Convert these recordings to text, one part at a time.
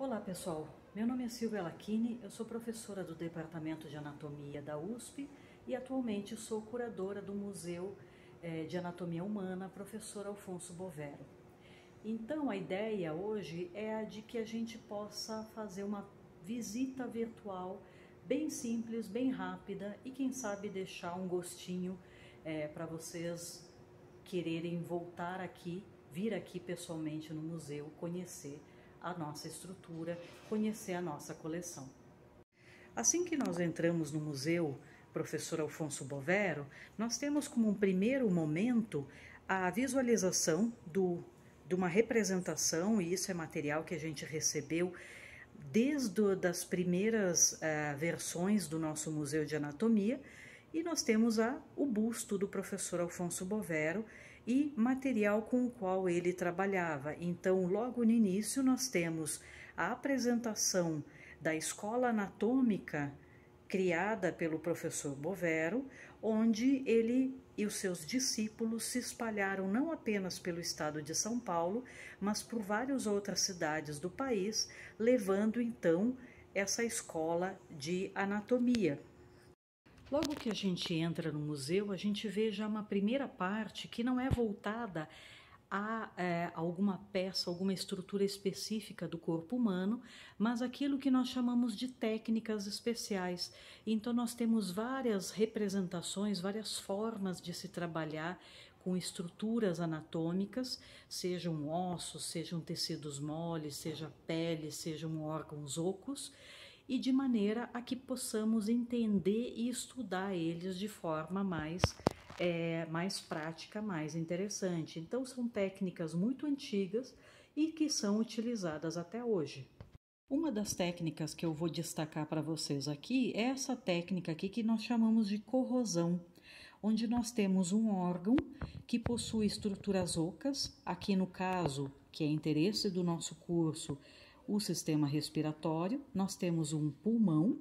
Olá pessoal, meu nome é Silvia Lacchini, eu sou professora do Departamento de Anatomia da USP e atualmente sou curadora do Museu de Anatomia Humana, professor Alfonso Bovero. Então a ideia hoje é a de que a gente possa fazer uma visita virtual bem simples, bem rápida e quem sabe deixar um gostinho para vocês quererem voltar aqui, vir aqui pessoalmente no museu, conhecer a nossa estrutura, conhecer a nossa coleção. Assim que nós entramos no museu Professor Alfonso Bovero, nós temos como um primeiro momento a visualização de uma representação, e isso é material que a gente recebeu desde das primeiras versões do nosso Museu de Anatomia, e nós temos o busto do professor Alfonso Bovero e material com o qual ele trabalhava. Então, logo no início, nós temos a apresentação da escola anatômica criada pelo professor Bovero, onde ele e os seus discípulos se espalharam não apenas pelo estado de São Paulo, mas por várias outras cidades do país, levando então essa escola de anatomia. Logo que a gente entra no museu, a gente vê já uma primeira parte que não é voltada a alguma peça, alguma estrutura específica do corpo humano, mas aquilo que nós chamamos de técnicas especiais. Então nós temos várias representações, várias formas de se trabalhar com estruturas anatômicas, sejam ossos, sejam tecidos moles, seja pele, sejam órgãos ocos, e de maneira a que possamos entender e estudar eles de forma mais prática, mais interessante. Então são técnicas muito antigas e que são utilizadas até hoje. Uma das técnicas que eu vou destacar para vocês aqui é essa técnica aqui que nós chamamos de corrosão, onde nós temos um órgão que possui estruturas ocas, aqui no caso, que é interesse do nosso curso, o sistema respiratório, nós temos um pulmão,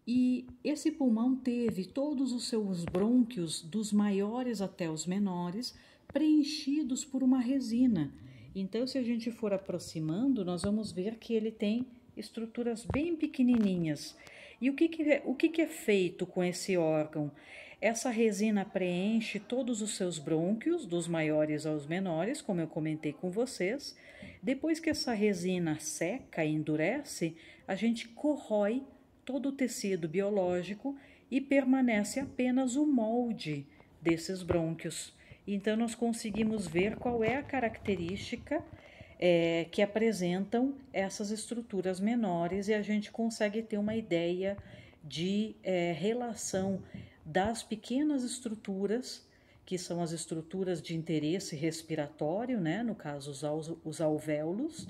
e esse pulmão teve todos os seus brônquios, dos maiores até os menores, preenchidos por uma resina. Então, se a gente for aproximando, nós vamos ver que ele tem estruturas bem pequenininhas. E o que é feito com esse órgão? Essa resina preenche todos os seus brônquios, dos maiores aos menores, como eu comentei com vocês. Depois que essa resina seca e endurece, a gente corrói todo o tecido biológico e permanece apenas o molde desses brônquios. Então, nós conseguimos ver qual é a característica que apresentam essas estruturas menores e a gente consegue ter uma ideia de relação das pequenas estruturas, que são as estruturas de interesse respiratório, né, no caso os alvéolos,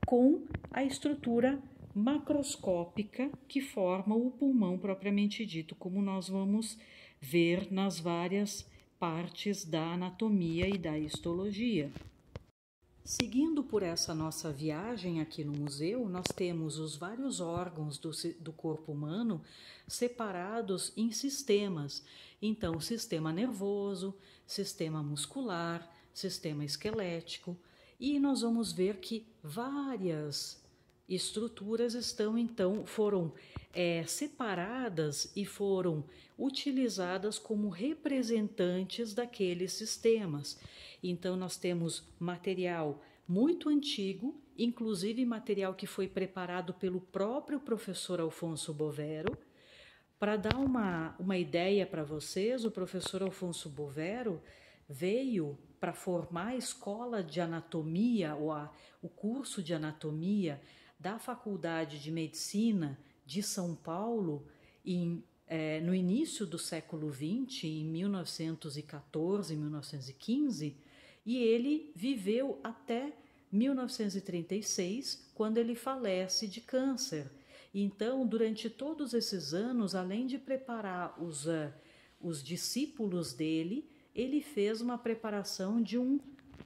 com a estrutura macroscópica que forma o pulmão propriamente dito, como nós vamos ver nas várias partes da anatomia e da histologia. Seguindo por essa nossa viagem aqui no museu, nós temos os vários órgãos do corpo humano separados em sistemas. Então, sistema nervoso, sistema muscular, sistema esquelético, e nós vamos ver que várias estruturas foram separadas e foram utilizadas como representantes daqueles sistemas. Então nós temos material muito antigo, inclusive material que foi preparado pelo próprio professor Alfonso Bovero. Para dar uma ideia para vocês, o professor Alfonso Bovero veio para formar a escola de anatomia, o curso de anatomia da Faculdade de Medicina de São Paulo no início do século XX, em 1914, 1915, e ele viveu até 1936, quando ele falece de câncer. Então, durante todos esses anos, além de preparar os discípulos dele, ele fez uma preparação de um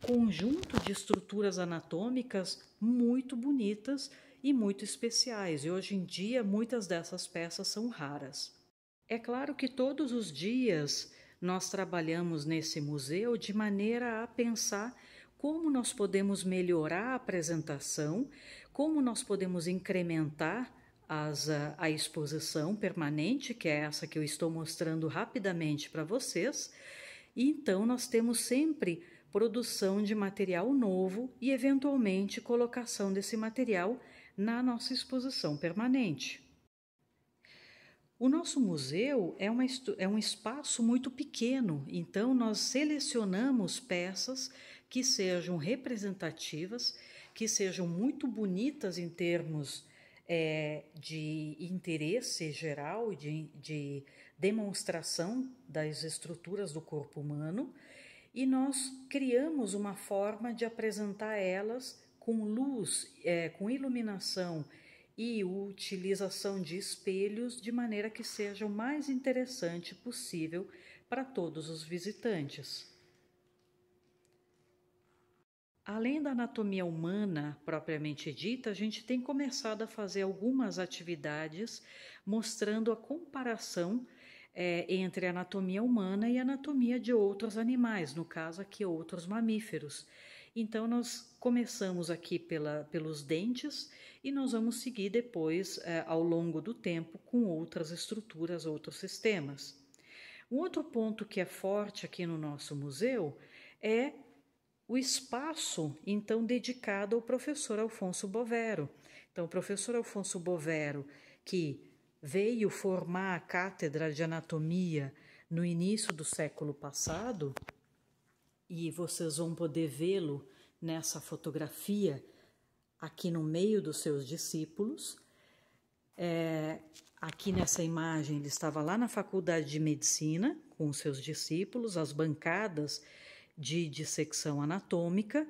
conjunto de estruturas anatômicas muito bonitas e muito especiais, e hoje em dia muitas dessas peças são raras. É claro que todos os dias nós trabalhamos nesse museu de maneira a pensar como nós podemos melhorar a apresentação, como nós podemos incrementar a exposição permanente, que é essa que eu estou mostrando rapidamente para vocês. E então nós temos sempre produção de material novo e eventualmente colocação desse material na nossa exposição permanente. O nosso museu é um espaço muito pequeno, então nós selecionamos peças que sejam representativas, que sejam muito bonitas em termos de interesse geral, de demonstração das estruturas do corpo humano, e nós criamos uma forma de apresentar elas com luz, com iluminação e utilização de espelhos, de maneira que seja o mais interessante possível para todos os visitantes. Além da anatomia humana propriamente dita, a gente tem começado a fazer algumas atividades mostrando a comparação entre a anatomia humana e a anatomia de outros animais, no caso aqui outros mamíferos. Então nós começamos aqui pelos dentes e nós vamos seguir depois ao longo do tempo com outras estruturas, outros sistemas. Um outro ponto que é forte aqui no nosso museu é o espaço, então, dedicado ao professor Alfonso Bovero. Então, o professor Alfonso Bovero, que veio formar a cátedra de anatomia no início do século passado, e vocês vão poder vê-lo nessa fotografia aqui no meio dos seus discípulos. Aqui nessa imagem ele estava lá na Faculdade de Medicina com os seus discípulos, as bancadas de dissecção anatômica,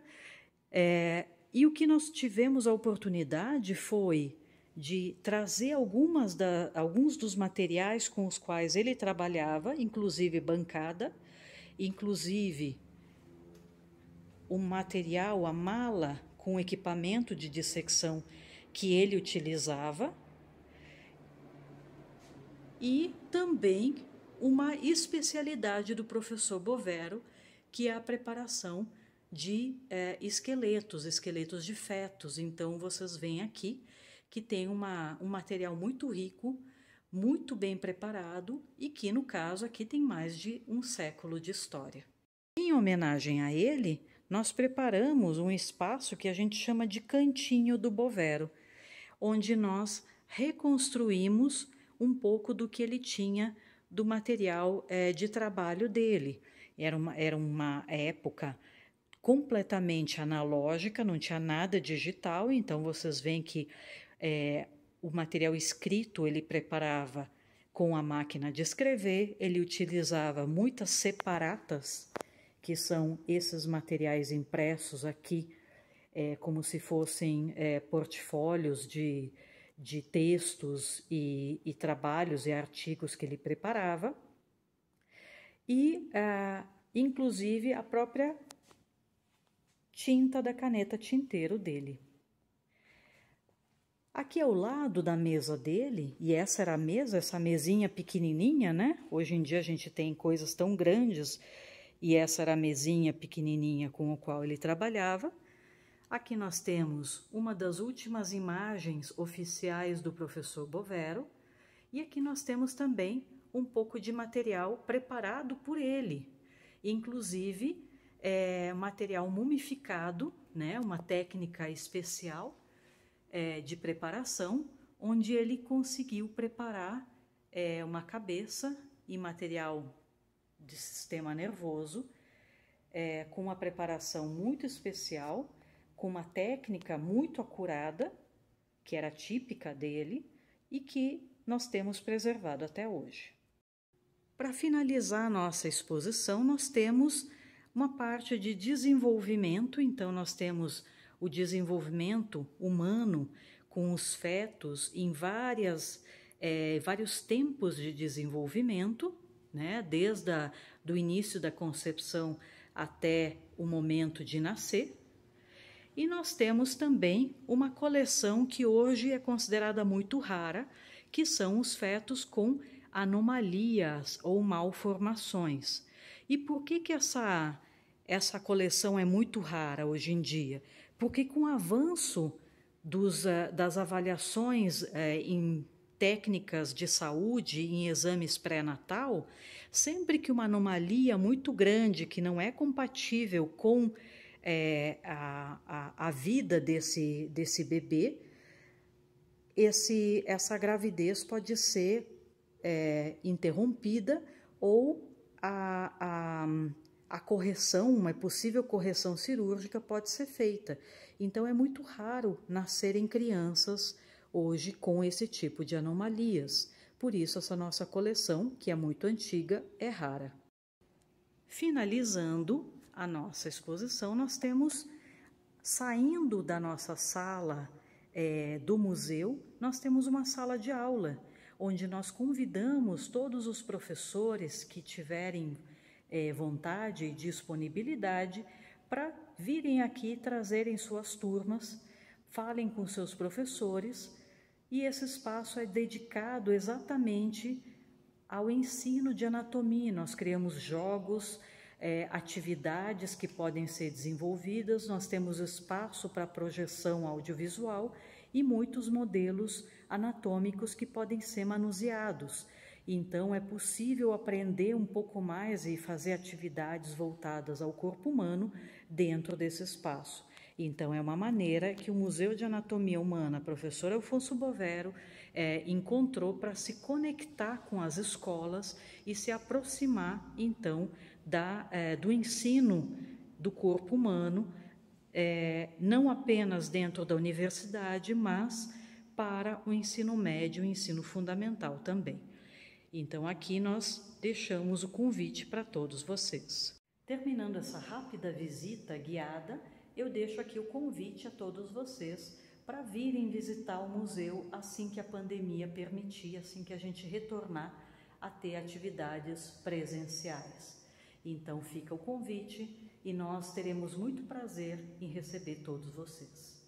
e o que nós tivemos a oportunidade foi de trazer alguns dos materiais com os quais ele trabalhava, inclusive bancada, inclusive o material, a mala com equipamento de dissecção que ele utilizava, e também uma especialidade do professor Bovero, que é a preparação de esqueletos de fetos. Então, vocês veem aqui que tem um material muito rico, muito bem preparado e que, no caso, aqui tem mais de um século de história. Em homenagem a ele, nós preparamos um espaço que a gente chama de Cantinho do Bovero, onde nós reconstruímos um pouco do que ele tinha do material de trabalho dele. Era uma época completamente analógica, não tinha nada digital, então vocês veem que o material escrito ele preparava com a máquina de escrever, ele utilizava muitas separatas, que são esses materiais impressos aqui, como se fossem portfólios de textos e trabalhos e artigos que ele preparava, e inclusive a própria tinta da caneta tinteiro dele. Aqui ao lado da mesa dele, e essa era a mesa, essa mesinha pequenininha, né? Hoje em dia a gente tem coisas tão grandes, e essa era a mesinha pequenininha com a qual ele trabalhava. Aqui nós temos uma das últimas imagens oficiais do professor Bovero, e aqui nós temos também um pouco de material preparado por ele, inclusive material mumificado, né, uma técnica especial de preparação, onde ele conseguiu preparar uma cabeça e material de sistema nervoso, com uma preparação muito especial, com uma técnica muito acurada, que era típica dele e que nós temos preservado até hoje. Para finalizar a nossa exposição, nós temos uma parte de desenvolvimento, então nós temos o desenvolvimento humano com os fetos em vários tempos de desenvolvimento, né? Desde do início da concepção até o momento de nascer. E nós temos também uma coleção que hoje é considerada muito rara, que são os fetos com anomalias ou malformações. E por que essa essa coleção é muito rara hoje em dia? Porque com o avanço das avaliações em técnicas de saúde, em exames pré-natal, sempre que uma anomalia muito grande, que não é compatível com a vida desse bebê, essa gravidez pode ser interrompida ou a correção, uma possível correção cirúrgica pode ser feita. Então, é muito raro nascerem crianças hoje com esse tipo de anomalias. Por isso, essa nossa coleção, que é muito antiga, é rara. Finalizando a nossa exposição, nós temos, saindo da nossa sala do museu, nós temos uma sala de aula, onde nós convidamos todos os professores que tiverem vontade e disponibilidade para virem aqui, trazerem suas turmas, falem com seus professores, e esse espaço é dedicado exatamente ao ensino de anatomia. Nós criamos jogos, atividades que podem ser desenvolvidas, nós temos espaço para projeção audiovisual e muitos modelos anatômicos que podem ser manuseados. Então, é possível aprender um pouco mais e fazer atividades voltadas ao corpo humano dentro desse espaço. Então, é uma maneira que o Museu de Anatomia Humana, professor Alfonso Bovero, encontrou para se conectar com as escolas e se aproximar, então, do ensino do corpo humano, não apenas dentro da universidade, mas para o ensino médio e o ensino fundamental também. Então, aqui nós deixamos o convite para todos vocês. Terminando essa rápida visita guiada, eu deixo aqui o convite a todos vocês para virem visitar o museu assim que a pandemia permitir, assim que a gente retornar a ter atividades presenciais. Então, fica o convite e nós teremos muito prazer em receber todos vocês.